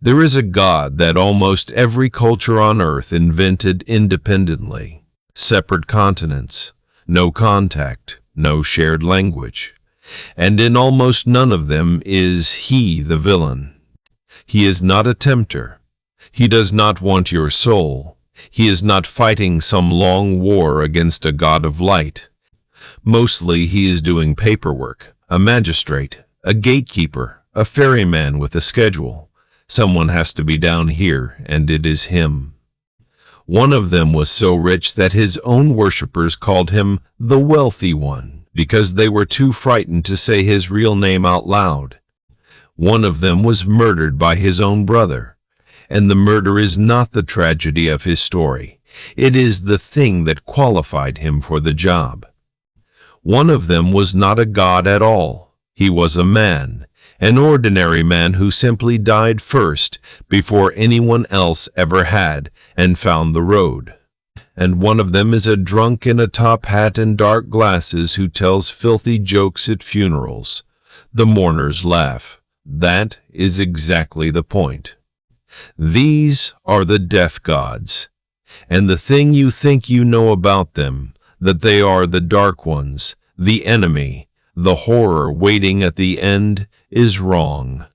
There is a God that almost every culture on Earth invented independently. Separate continents, no contact, no shared language. And in almost none of them is he the villain. He is not a tempter. He does not want your soul. He is not fighting some long war against a god of light. Mostly he is doing paperwork, a magistrate, a gatekeeper, a ferryman with a schedule. Someone has to be down here, and it is him. One of them was so rich that his own worshippers called him the Wealthy One, because they were too frightened to say his real name out loud. One of them was murdered by his own brother, and the murder is not the tragedy of his story. It is the thing that qualified him for the job. One of them was not a god at all. He was a man, an ordinary man who simply died first before anyone else ever had and found the road. And one of them is a drunk in a top hat and dark glasses who tells filthy jokes at funerals. The mourners laugh. That is exactly the point. These are the death gods, and the thing you think you know about them, that they are the dark ones, the enemy, the horror waiting at the end, is wrong.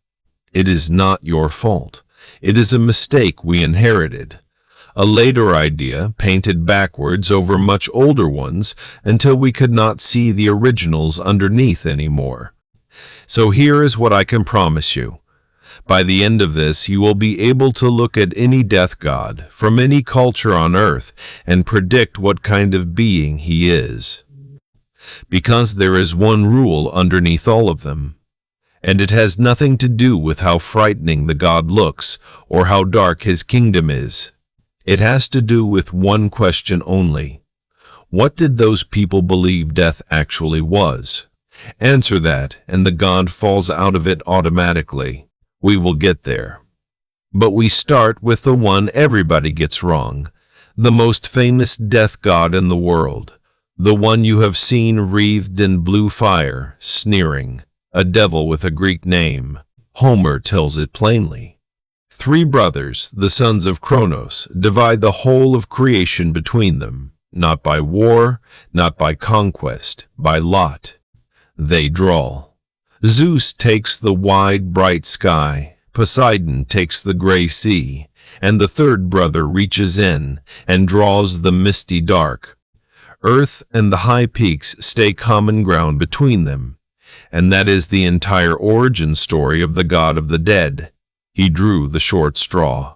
It is not your fault. It is a mistake we inherited. A later idea painted backwards over much older ones until we could not see the originals underneath anymore. So here is what I can promise you. By the end of this, you will be able to look at any death god from any culture on Earth and predict what kind of being he is. Because there is one rule underneath all of them, and it has nothing to do with how frightening the god looks or how dark his kingdom is. It has to do with one question only. What did those people believe death actually was? Answer that, and the god falls out of it automatically. We will get there. But we start with the one everybody gets wrong, the most famous death god in the world, the one you have seen wreathed in blue fire, sneering, a devil with a Greek name. Homer tells it plainly. 3 brothers, the sons of Kronos, divide the whole of creation between them, not by war, not by conquest, by lot. They draw. Zeus takes the wide, bright sky, Poseidon takes the gray sea, and the third brother reaches in and draws the misty dark. Earth and the high peaks stay common ground between them, and that is the entire origin story of the god of the dead. He drew the short straw.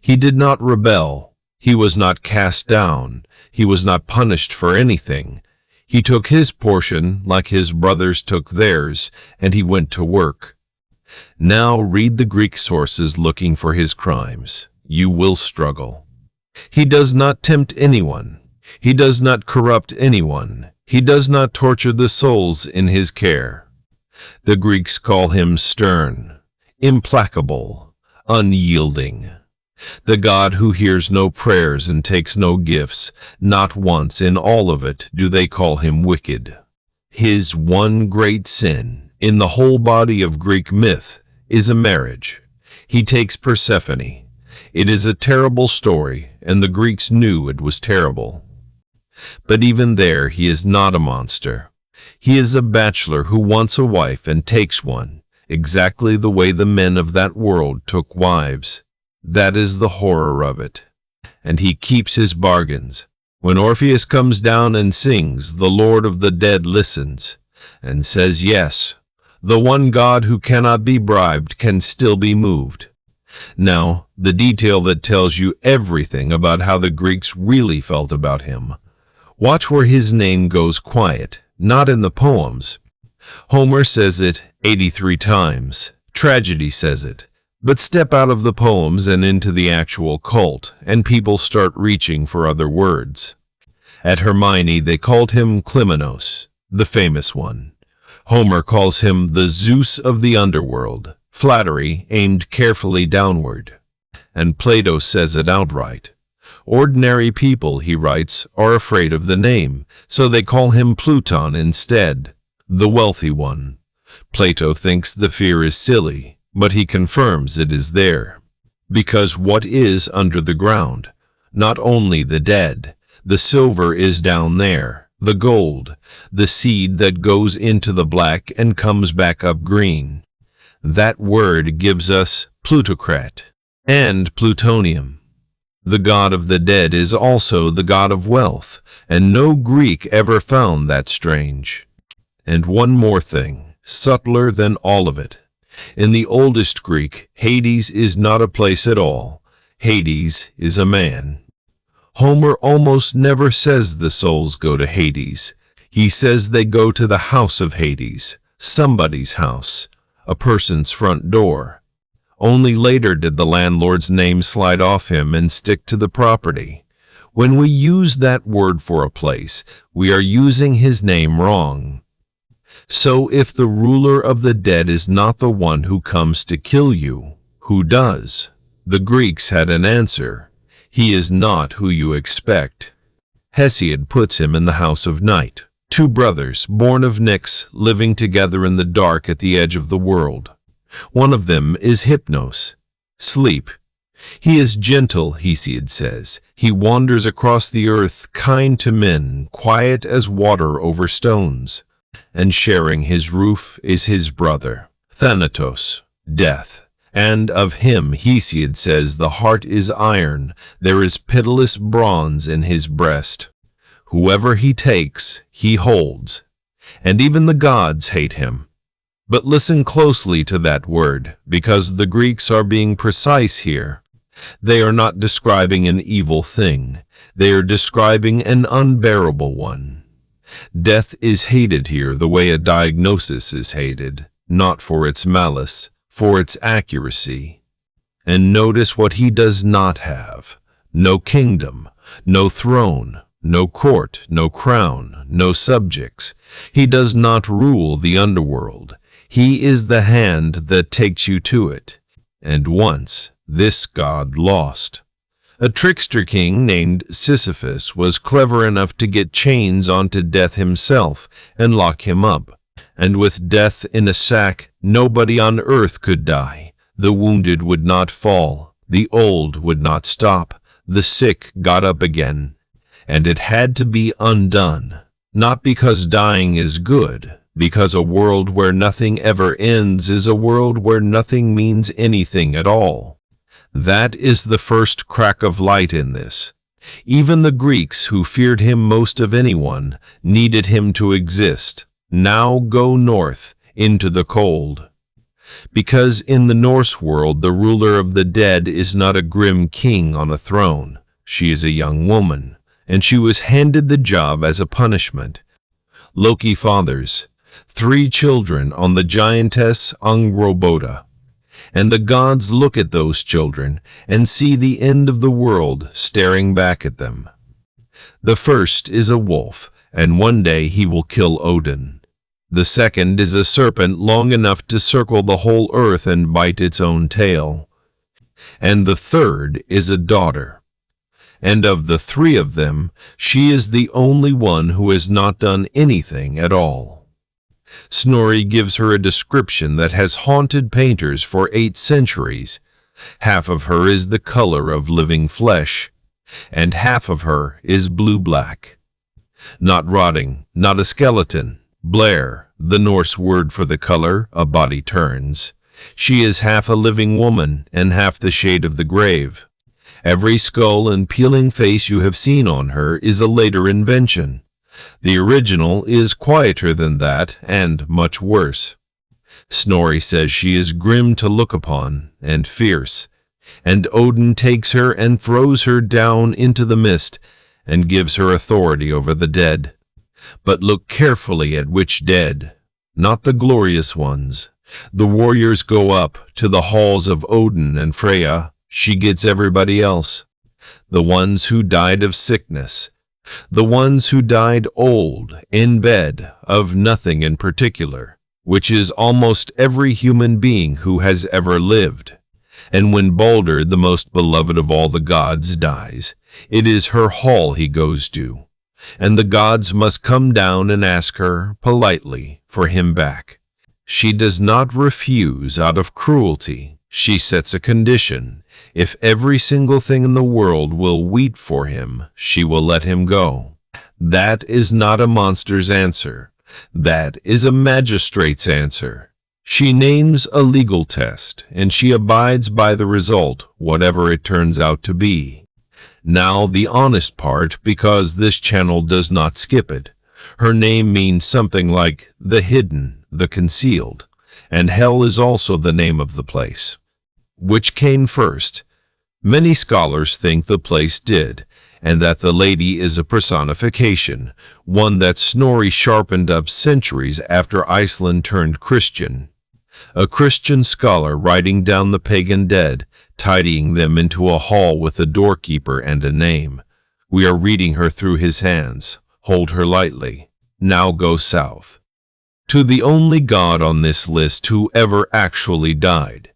He did not rebel. He was not cast down. He was not punished for anything. He took his portion like his brothers took theirs, and he went to work. Now read the Greek sources looking for his crimes. You will struggle. He does not tempt anyone. He does not corrupt anyone. He does not torture the souls in his care. The Greeks call him stern, implacable, unyielding. The God who hears no prayers and takes no gifts, not once in all of it do they call him wicked. His one great sin, in the whole body of Greek myth, is a marriage. He takes Persephone. It is a terrible story, and the Greeks knew it was terrible. But even there he is not a monster. He is a bachelor who wants a wife and takes one, exactly the way the men of that world took wives. That is the horror of it. And he keeps his bargains. When Orpheus comes down and sings, the Lord of the Dead listens and says yes. The one God who cannot be bribed can still be moved. Now, the detail that tells you everything about how the Greeks really felt about him. Watch where his name goes quiet, not in the poems. Homer says it 83 times. Tragedy says it. But step out of the poems and into the actual cult, and people start reaching for other words. At Hermione, they called him Clymenos, the famous one. Homer calls him the Zeus of the underworld, flattery aimed carefully downward. And Plato says it outright. Ordinary people, he writes, are afraid of the name, so they call him Plouton instead, the wealthy one. Plato thinks the fear is silly. but he confirms it is there. Because what is under the ground? Not only the dead, the silver is down there, the gold, the seed that goes into the black and comes back up green. That word gives us plutocrat and plutonium. The god of the dead is also the god of wealth, and no Greek ever found that strange. And one more thing, subtler than all of it. In the oldest Greek, Hades is not a place at all. Hades is a man. Homer almost never says the souls go to Hades. He says they go to the house of Hades, somebody's house, a person's front door. Only later did the landlord's name slide off him and stick to the property. When we use that word for a place, we are using his name wrong. So if the ruler of the dead is not the one who comes to kill you, who does? The Greeks had an answer. He is not who you expect. Hesiod puts him in the house of night. Two brothers, born of Nyx, living together in the dark at the edge of the world. One of them is Hypnos, sleep. He is gentle, Hesiod says. He wanders across the earth, kind to men, quiet as water over stones. And sharing his roof is his brother, Thanatos, death. And of him Hesiod says the heart is iron, there is pitiless bronze in his breast. Whoever he takes, he holds. And even the gods hate him. But listen closely to that word, because the Greeks are being precise here. They are not describing an evil thing. They are describing an unbearable one. Death is hated here the way a diagnosis is hated, not for its malice, for its accuracy. And notice what he does not have. No kingdom, no throne, no court, no crown, no subjects. He does not rule the underworld. He is the hand that takes you to it. And once this god lost. A trickster king named Sisyphus was clever enough to get chains onto Death himself and lock him up. And with Death in a sack, nobody on earth could die. The wounded would not fall. The old would not stop. The sick got up again. And it had to be undone. Not because dying is good, because a world where nothing ever ends is a world where nothing means anything at all. That is the first crack of light in this. Even the Greeks, who feared him most of anyone, needed him to exist. Now go north, into the cold. Because in the Norse world, the ruler of the dead is not a grim king on a throne. She is a young woman, and she was handed the job as a punishment. Loki fathers 3 children on the giantess Angrboda. And the gods look at those children and see the end of the world staring back at them. The first is a wolf, and one day he will kill Odin. The second is a serpent long enough to circle the whole earth and bite its own tail. And the third is a daughter. And of the 3 of them, she is the only one who has not done anything at all. Snorri gives her a description that has haunted painters for 8 centuries. Half of her is the color of living flesh, and half of her is blue-black. Not rotting, not a skeleton. Blair, the Norse word for the color a body turns. She is half a living woman and half the shade of the grave. Every skull and peeling face you have seen on her is a later invention. The original is quieter than that, and much worse. Snorri says she is grim to look upon, and fierce, and Odin takes her and throws her down into the mist, and gives her authority over the dead. But look carefully at which dead, not the glorious ones. The warriors go up to the halls of Odin and Freya. She gets everybody else. The ones who died of sickness. The ones who died old, in bed, of nothing in particular, which is almost every human being who has ever lived. And when Baldr, the most beloved of all the gods, dies, it is her hall he goes to, and the gods must come down and ask her, politely, for him back. She does not refuse out of cruelty. She sets a condition. If every single thing in the world will weep for him, she will let him go. That is not a monster's answer. That is a magistrate's answer. She names a legal test, and she abides by the result, whatever it turns out to be. Now the honest part, because this channel does not skip it. Her name means something like the hidden, the concealed, and hell is also the name of the place. Which came first? Many scholars think the place did, and that the lady is a personification, one that Snorri sharpened up centuries after Iceland turned Christian. A Christian scholar writing down the pagan dead, tidying them into a hall with a doorkeeper and a name. We are reading her through his hands. Hold her lightly. Now go south. To the only god on this list who ever actually died.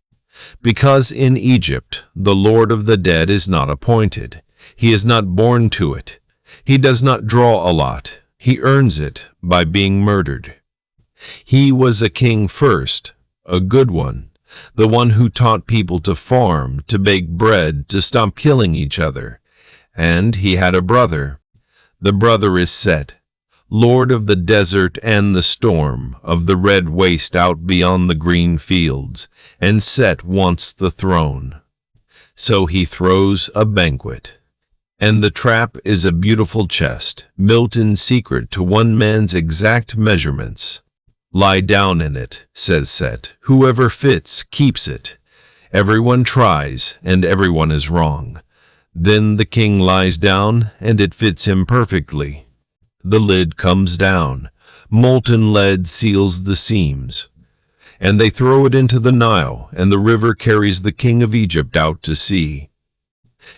Because in Egypt, the Lord of the Dead is not appointed. He is not born to it. He does not draw a lot. He earns it by being murdered. He was a king first, a good one, the one who taught people to farm, to bake bread, to stop killing each other. And he had a brother. The brother is Set, Lord of the desert and the storm, of the red waste out beyond the green fields, and Set wants the throne. So he throws a banquet. And the trap is a beautiful chest, built in secret to one man's exact measurements. Lie down in it, says Set. Whoever fits keeps it. Everyone tries, and everyone is wrong. Then the king lies down, and it fits him perfectly. The lid comes down. Molten lead seals the seams. And they throw it into the Nile, and the river carries the king of Egypt out to sea.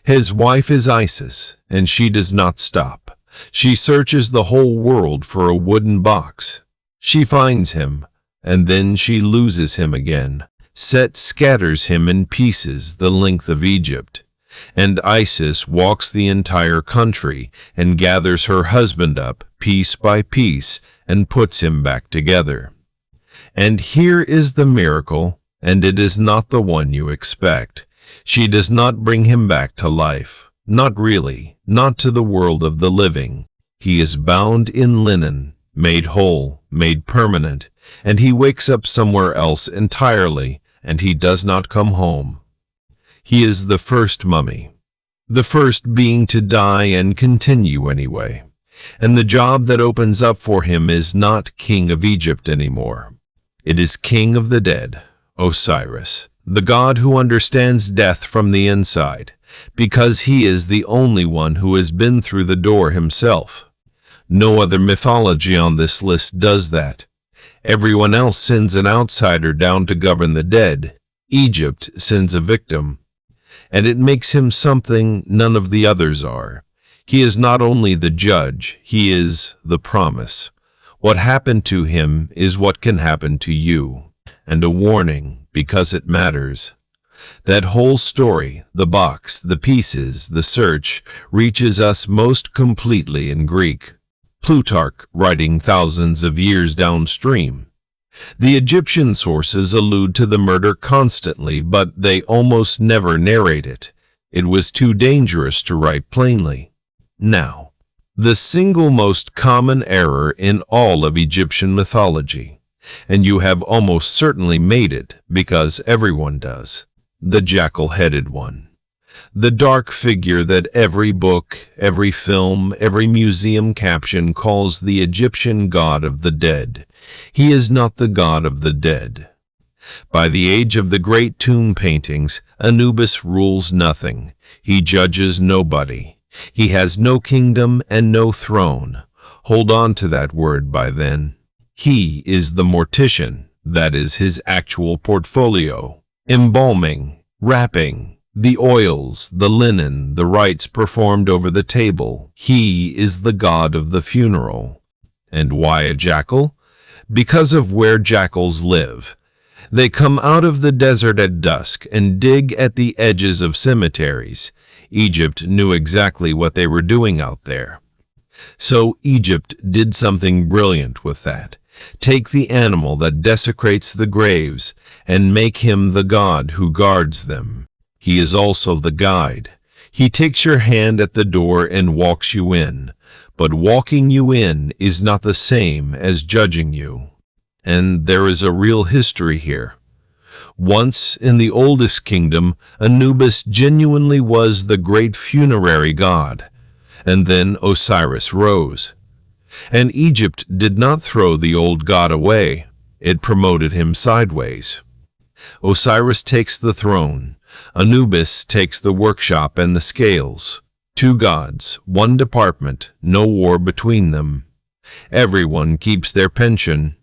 His wife is Isis, and she does not stop. She searches the whole world for a wooden box. She finds him, and then she loses him again. Set scatters him in pieces the length of Egypt. And Isis walks the entire country and gathers her husband up piece by piece and puts him back together. And here is the miracle, and it is not the one you expect. She does not bring him back to life. Not really, not to the world of the living. He is bound in linen, made whole, made permanent, and he wakes up somewhere else entirely, and he does not come home. He is the first mummy, the first being to die and continue anyway. And the job that opens up for him is not king of Egypt anymore. It is king of the dead, Osiris, the god who understands death from the inside, because he is the only one who has been through the door himself. No other mythology on this list does that. Everyone else sends an outsider down to govern the dead. Egypt sends a victim. And it makes him something none of the others are. He is not only the judge, he is the promise. What happened to him is what can happen to you. And a warning, because it matters. That whole story, the box, the pieces, the search, reaches us most completely in Greek. Plutarch, writing thousands of years downstream. The Egyptian sources allude to the murder constantly, but they almost never narrate it. It was too dangerous to write plainly. Now, the single most common error in all of Egyptian mythology, and you have almost certainly made it because everyone does, the jackal-headed one. The dark figure that every book, every film, every museum caption calls the Egyptian god of the dead. He is not the god of the dead. By the age of the great tomb paintings, Anubis rules nothing. He judges nobody. He has no kingdom and no throne. Hold on to that word by then. He is the mortician. That is his actual portfolio. Embalming, wrapping, the oils, the linen, the rites performed over the table. He is the god of the funeral. And why a jackal? Because of where jackals live. They come out of the desert at dusk and dig at the edges of cemeteries. Egypt knew exactly what they were doing out there. So Egypt did something brilliant with that. Take the animal that desecrates the graves and make him the god who guards them. He is also the guide. He takes your hand at the door and walks you in. But walking you in is not the same as judging you. And there is a real history here. Once, in the oldest kingdom, Anubis genuinely was the great funerary god. And then Osiris rose. And Egypt did not throw the old god away. It promoted him sideways. Osiris takes the throne. Anubis takes the workshop and the scales. Two gods, one department, no war between them. Everyone keeps their pension.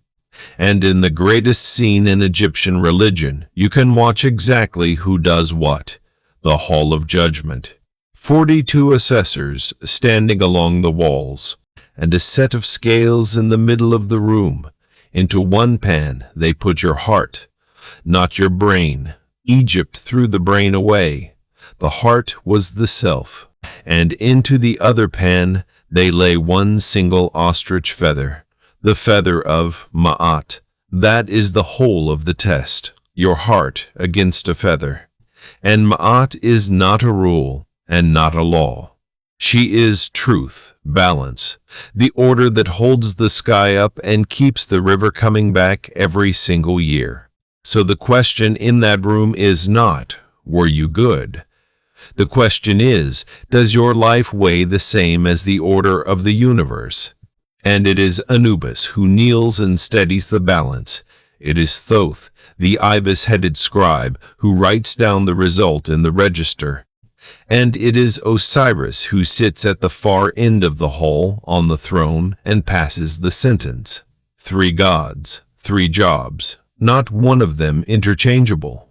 And in the greatest scene in Egyptian religion, you can watch exactly who does what. The Hall of Judgment. 42 assessors standing along the walls, and a set of scales in the middle of the room. Into one pan they put your heart, not your brain. Egypt threw the brain away. The heart was the self. And into the other pan they lay one single ostrich feather, the feather of Ma'at. That is the whole of the test, your heart against a feather. And Ma'at is not a rule and not a law. She is truth, balance, the order that holds the sky up and keeps the river coming back every single year. So the question in that room is not, were you good? The question is, does your life weigh the same as the order of the universe? And it is Anubis who kneels and steadies the balance. It is Thoth, the ibis-headed scribe, who writes down the result in the register. And it is Osiris who sits at the far end of the hall on the throne and passes the sentence. 3 gods, 3 jobs, not one of them interchangeable.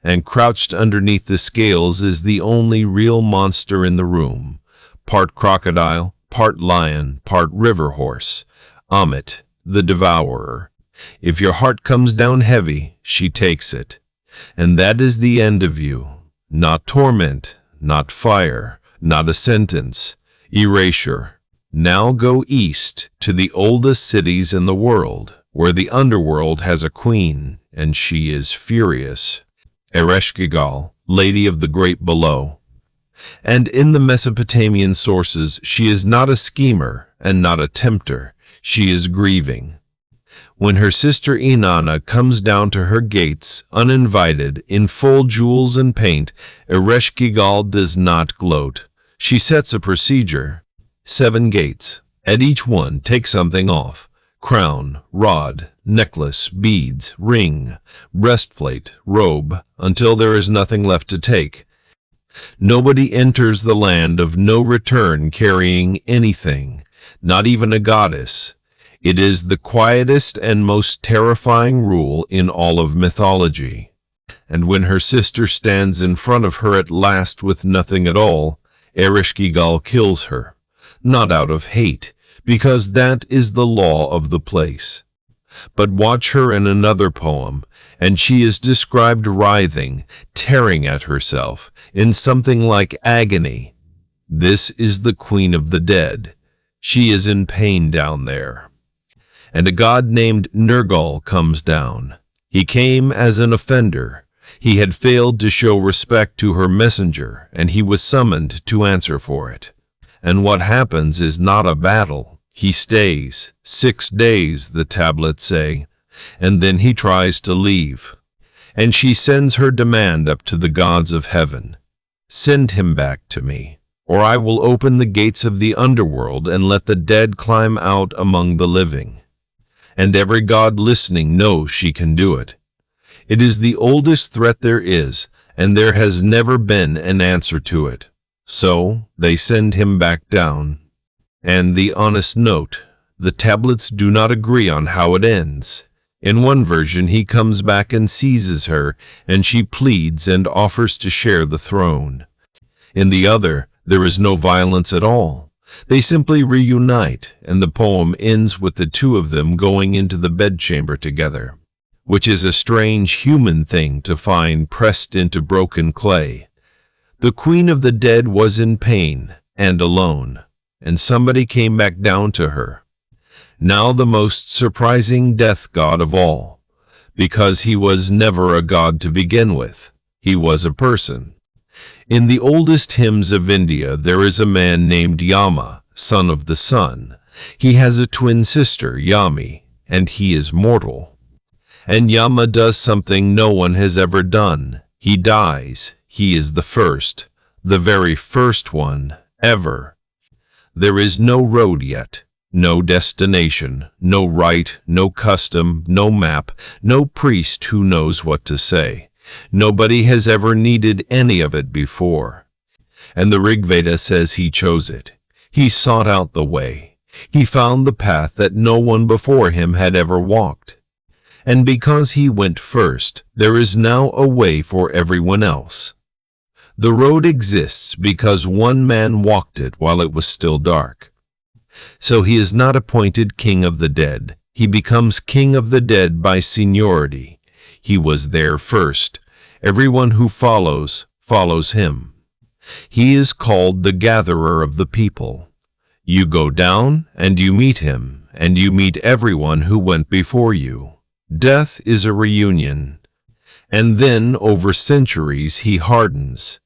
And crouched underneath the scales is the only real monster in the room, part crocodile, part lion, part river horse, Amit, the devourer. If your heart comes down heavy, she takes it. And that is the end of you. Not torment, not fire, not a sentence, erasure. Now go east to the oldest cities in the world, where the underworld has a queen, and she is furious. Ereshkigal, lady of the great below. And in the Mesopotamian sources, she is not a schemer and not a tempter. She is grieving. When her sister Inanna comes down to her gates, uninvited, in full jewels and paint, Ereshkigal does not gloat. She sets a procedure. 7 gates. At each one, take something off. Crown, rod, necklace, beads, ring, breastplate, robe, until there is nothing left to take. Nobody enters the land of no return carrying anything, not even a goddess. It is the quietest and most terrifying rule in all of mythology. And when her sister stands in front of her at last with nothing at all, Ereshkigal kills her, not out of hate, because that is the law of the place. But watch her in another poem, and she is described writhing, tearing at herself, in something like agony. This is the queen of the dead. She is in pain down there. And a god named Nergal comes down. He came as an offender. He had failed to show respect to her messenger, and he was summoned to answer for it. And what happens is not a battle. He stays 6 days, the tablets say, and then he tries to leave. And she sends her demand up to the gods of heaven. Send him back to me, or I will open the gates of the underworld and let the dead climb out among the living. And every god listening knows she can do it. It is the oldest threat there is, and there has never been an answer to it. So they send him back down. And the honest note, the tablets do not agree on how it ends. In one version, he comes back and seizes her, and she pleads and offers to share the throne. In the other, there is no violence at all. They simply reunite, and the poem ends with the 2 of them going into the bedchamber together, which is a strange human thing to find pressed into broken clay. The queen of the dead was in pain and alone. and somebody came back down to her. Now the most surprising death god of all, because he was never a god to begin with. He was a person. In the oldest hymns of India, there is a man named Yama, son of the sun. He has a twin sister, Yami, and he is mortal. And Yama does something no one has ever done. He dies. He is the first, the very first one, ever. There is no road yet, no destination, no rite, no custom, no map, no priest who knows what to say. Nobody has ever needed any of it before. And the Rigveda says he chose it. He sought out the way. He found the path that no one before him had ever walked. And because he went first, there is now a way for everyone else. The road exists because one man walked it while it was still dark. So he is not appointed king of the dead. He becomes king of the dead by seniority. He was there first. Everyone who follows, follows him. He is called the gatherer of the people. You go down and you meet him, and you meet everyone who went before you. Death is a reunion. And then, over centuries, he hardens.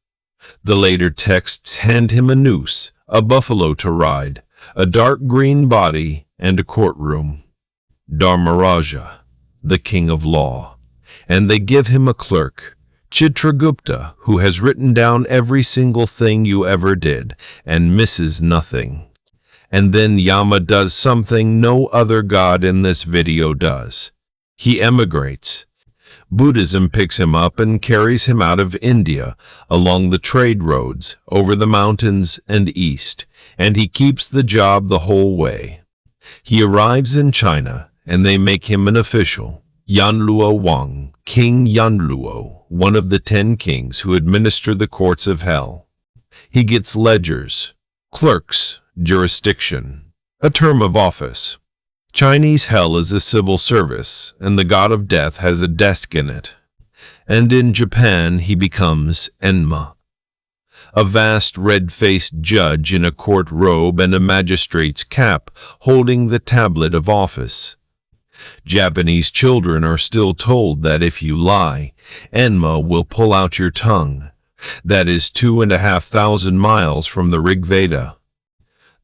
The later texts hand him a noose, a buffalo to ride, a dark green body, and a courtroom. Dharmaraja, the king of law. And they give him a clerk, Chitragupta, who has written down every single thing you ever did, and misses nothing. And then Yama does something no other god in this video does. He emigrates. Buddhism picks him up and carries him out of India, along the trade roads, over the mountains and east, and he keeps the job the whole way. He arrives in China, and they make him an official. Yanluo Wang, King Yanluo, one of the 10 kings who administer the courts of hell. He gets ledgers, clerks, jurisdiction, a term of office. Chinese hell is a civil service, and the god of death has a desk in it. And in Japan he becomes Enma, a vast red-faced judge in a court robe and a magistrate's cap, holding the tablet of office. Japanese children are still told that if you lie, Enma will pull out your tongue. That is 2,500 miles from the Rigveda.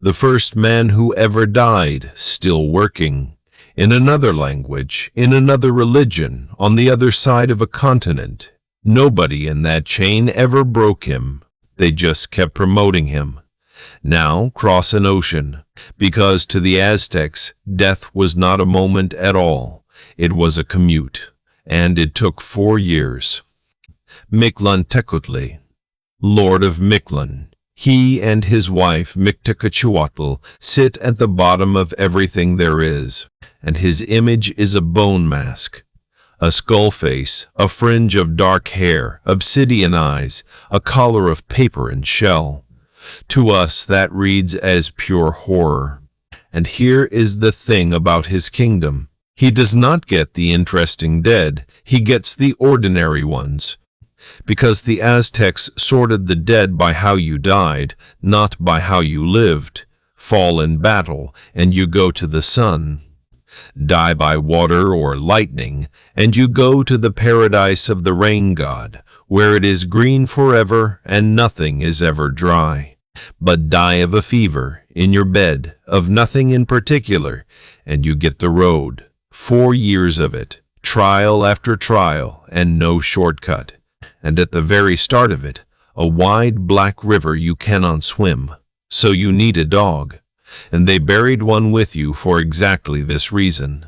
The first man who ever died, still working, in another language, in another religion, on the other side of a continent. Nobody in that chain ever broke him. They just kept promoting him. Now cross an ocean, because to the Aztecs, death was not a moment at all. It was a commute, and it took 4 years. Mictlantecuhtli, Lord of Mictlan. He and his wife Mictlantecuhtli sit at the bottom of everything there is, and his image is a bone mask, a skull face, a fringe of dark hair, obsidian eyes, a collar of paper and shell. To us that reads as pure horror. And here is the thing about his kingdom. He does not get the interesting dead, he gets the ordinary ones. Because the Aztecs sorted the dead by how you died, not by how you lived. Fall in battle, and you go to the sun. Die by water or lightning, and you go to the paradise of the rain god, where it is green forever and nothing is ever dry. But die of a fever, in your bed, of nothing in particular, and you get the road. 4 years of it, trial after trial, and no shortcut. And at the very start of it, a wide black river you cannot swim, so you need a dog. And they buried one with you for exactly this reason.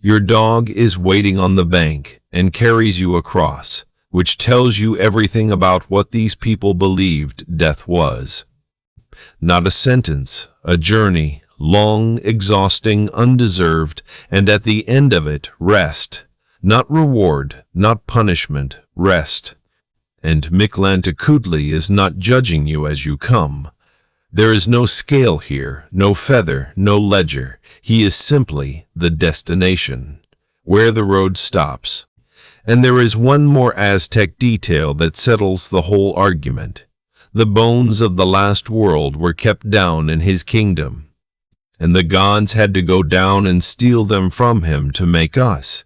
Your dog is waiting on the bank and carries you across, which tells you everything about what these people believed death was. Not a sentence, a journey, long, exhausting, undeserved, and at the end of it, rest. Not reward, not punishment, rest. And Mictlantecuhtli is not judging you as you come. There is no scale here, no feather, no ledger. He is simply the destination, where the road stops. And there is one more Aztec detail that settles the whole argument. The bones of the last world were kept down in his kingdom, and the gods had to go down and steal them from him to make us.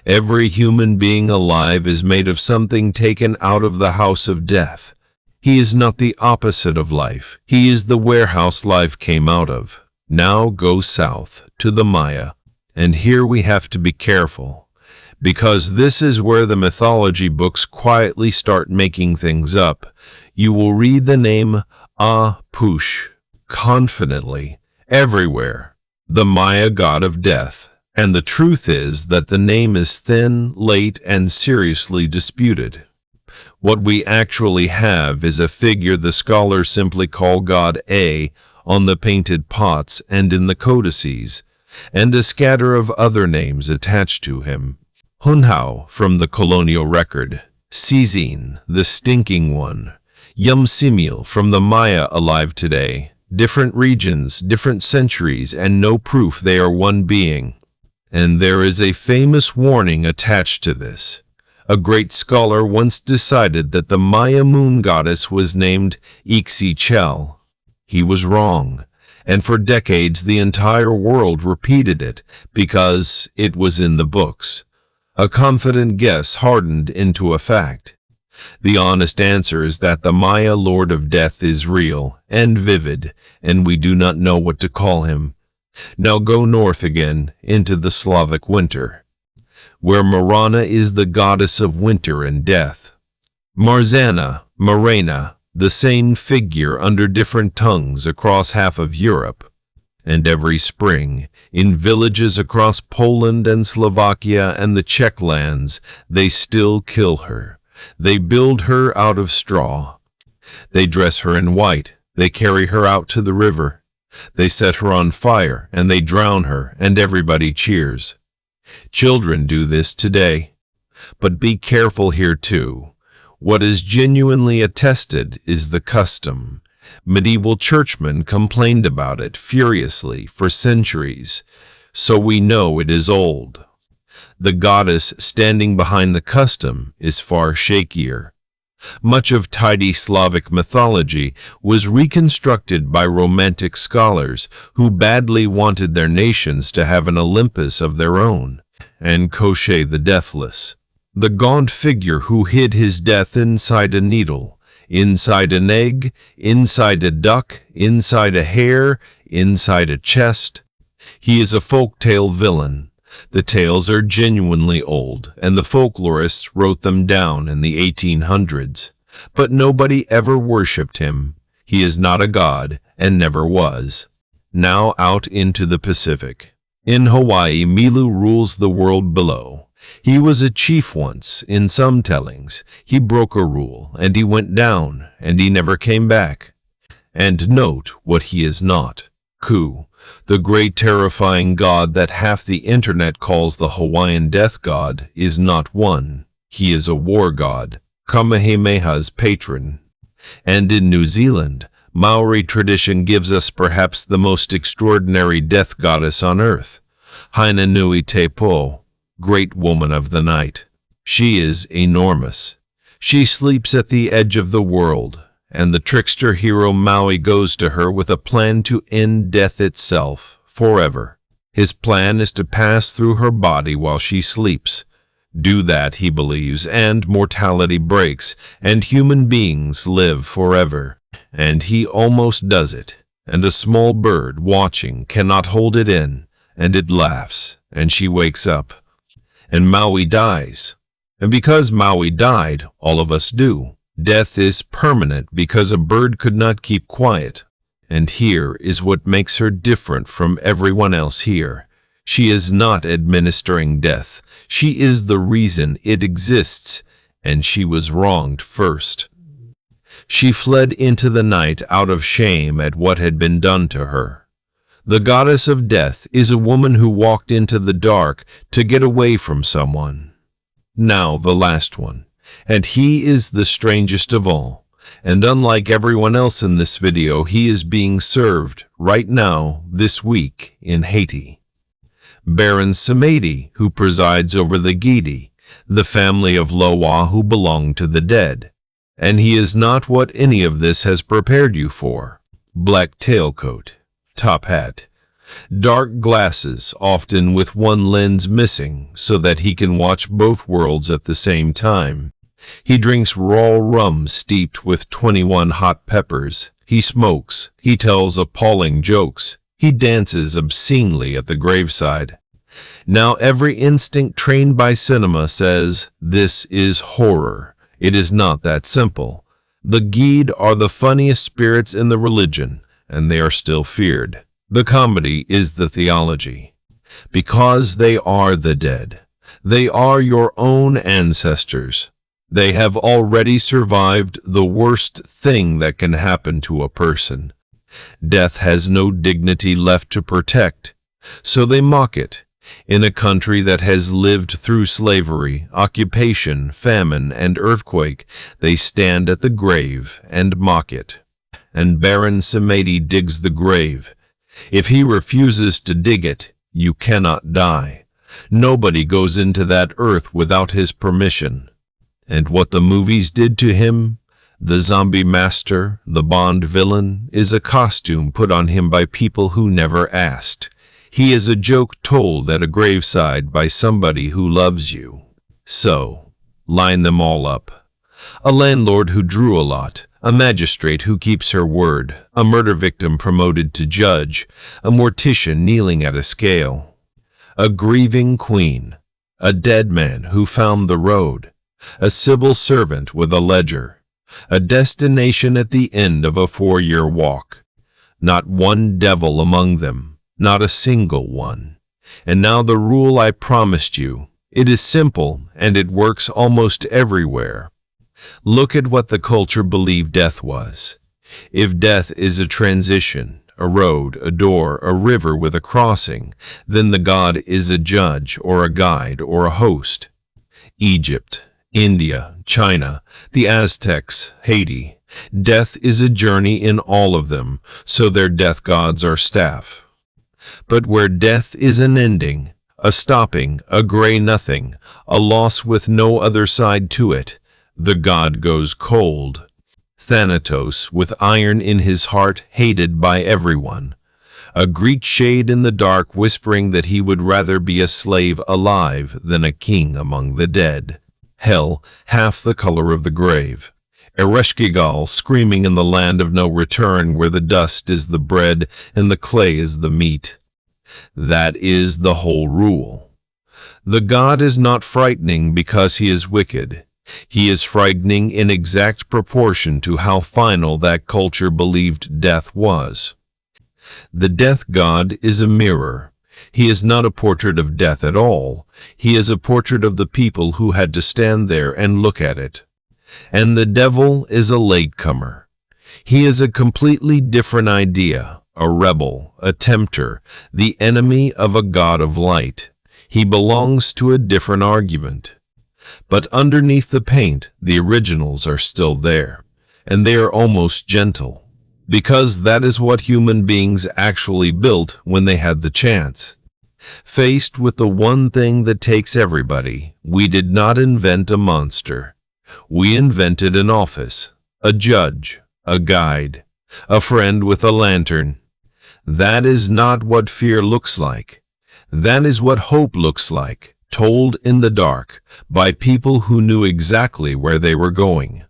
Every human being alive is made of something taken out of the house of death. He is not the opposite of life. He is the warehouse life came out of. Now go south to the Maya, and here we have to be careful, because this is where the mythology books quietly start making things up. You will read the name Push confidently everywhere, the Maya god of death. And the truth is that the name is thin, late, and seriously disputed. What we actually have is a figure the scholars simply call God A on the painted pots and in the codices, and a scatter of other names attached to him. Hunhao from the colonial record, Sizin, the stinking one, Yumsimil from the Maya alive today, different regions, different centuries, and no proof they are one being. And there is a famous warning attached to this. A great scholar once decided that the Maya moon goddess was named Ixchel. He was wrong, and for decades the entire world repeated it because it was in the books. A confident guess hardened into a fact. The honest answer is that the Maya Lord of Death is real and vivid, and we do not know what to call him. Now go north again into the Slavic winter, where Morana is the goddess of winter and death. Morana, the same figure under different tongues across half of Europe. And every spring, in villages across Poland and Slovakia and the Czech lands, they still kill her. They build her out of straw. They dress her in white. They carry her out to the river. They set her on fire, and they drown her, and everybody cheers. Children do this today. But be careful here too. What is genuinely attested is the custom. Medieval churchmen complained about it furiously for centuries, so we know it is old. The goddess standing behind the custom is far shakier. Much of tidy Slavic mythology was reconstructed by Romantic scholars who badly wanted their nations to have an Olympus of their own, and Koschei the Deathless, the gaunt figure who hid his death inside a needle, inside an egg, inside a duck, inside a hare, inside a chest. He is a folktale villain. The tales are genuinely old, and the folklorists wrote them down in the 1800s. But nobody ever worshipped him. He is not a god, and never was. Now out into the Pacific. In Hawaii, Milu rules the world below. He was a chief once, in some tellings. He broke a rule, and he went down, and he never came back. And note what he is not. Ku, the great terrifying god that half the internet calls the Hawaiian death god, is not one. He is a war god, Kamehameha's patron. And in New Zealand, Maori tradition gives us perhaps the most extraordinary death goddess on earth, Hine-nui-te-po, great woman of the night. She is enormous. She sleeps at the edge of the world, and the trickster hero Maui goes to her with a plan to end death itself forever. His plan is to pass through her body while she sleeps. Do that, he believes, and mortality breaks, and human beings live forever. And he almost does it, and a small bird watching cannot hold it in, and it laughs, and she wakes up. And Maui dies. And because Maui died, all of us do. Death is permanent because a bird could not keep quiet. And here is what makes her different from everyone else here. She is not administering death. She is the reason it exists, and she was wronged first. She fled into the night out of shame at what had been done to her. The goddess of death is a woman who walked into the dark to get away from someone. Now the last one. And he is the strangest of all. And unlike everyone else in this video, he is being served right now, this week, in Haiti. Baron Samedi, who presides over the Gedi, the family of Loa who belong to the dead. And he is not what any of this has prepared you for. Black tailcoat, top hat, dark glasses, often with one lens missing, so that he can watch both worlds at the same time. He drinks raw rum steeped with 21 hot peppers. He smokes. He tells appalling jokes. He dances obscenely at the graveside. Now every instinct trained by cinema says, this is horror. It is not that simple. The Gede are the funniest spirits in the religion, and they are still feared. The comedy is the theology. Because they are the dead. They are your own ancestors. They have already survived the worst thing that can happen to a person. Death has no dignity left to protect, so they mock it. In a country that has lived through slavery, occupation, famine, and earthquake, they stand at the grave and mock it. And Baron Samedi digs the grave. If he refuses to dig it, you cannot die. Nobody goes into that earth without his permission. And what the movies did to him, the zombie master, the Bond villain, is a costume put on him by people who never asked. He is a joke told at a graveside by somebody who loves you. So, line them all up. A landlord who drew a lot, a magistrate who keeps her word, a murder victim promoted to judge, a mortician kneeling at a scale, a grieving queen, a dead man who found the road, a civil servant with a ledger, a destination at the end of a 4-year walk. Not one devil among them, not a single one. And now the rule I promised you. It is simple, and it works almost everywhere. Look at what the culture believed death was. If death is a transition, a road, a door, a river with a crossing, then the god is a judge or a guide or a host. Egypt, India, China, the Aztecs, Haiti. Death is a journey in all of them, so their death gods are staff. But where death is an ending, a stopping, a gray nothing, a loss with no other side to it, the god goes cold. Thanatos, with iron in his heart, hated by everyone. A Greek shade in the dark whispering that he would rather be a slave alive than a king among the dead. Hell, half the color of the grave. Ereshkigal, screaming in the land of no return, where the dust is the bread and the clay is the meat. That is the whole rule. The god is not frightening because he is wicked. He is frightening in exact proportion to how final that culture believed death was. The death god is a mirror. He is not a portrait of death at all. He is a portrait of the people who had to stand there and look at it. And the devil is a latecomer. He is a completely different idea, a rebel, a tempter, the enemy of a god of light. He belongs to a different argument. But underneath the paint, the originals are still there, and they are almost gentle, because that is what human beings actually built when they had the chance. Faced with the one thing that takes everybody, we did not invent a monster. We invented an office, a judge, a guide, a friend with a lantern. That is not what fear looks like. That is what hope looks like, told in the dark by people who knew exactly where they were going.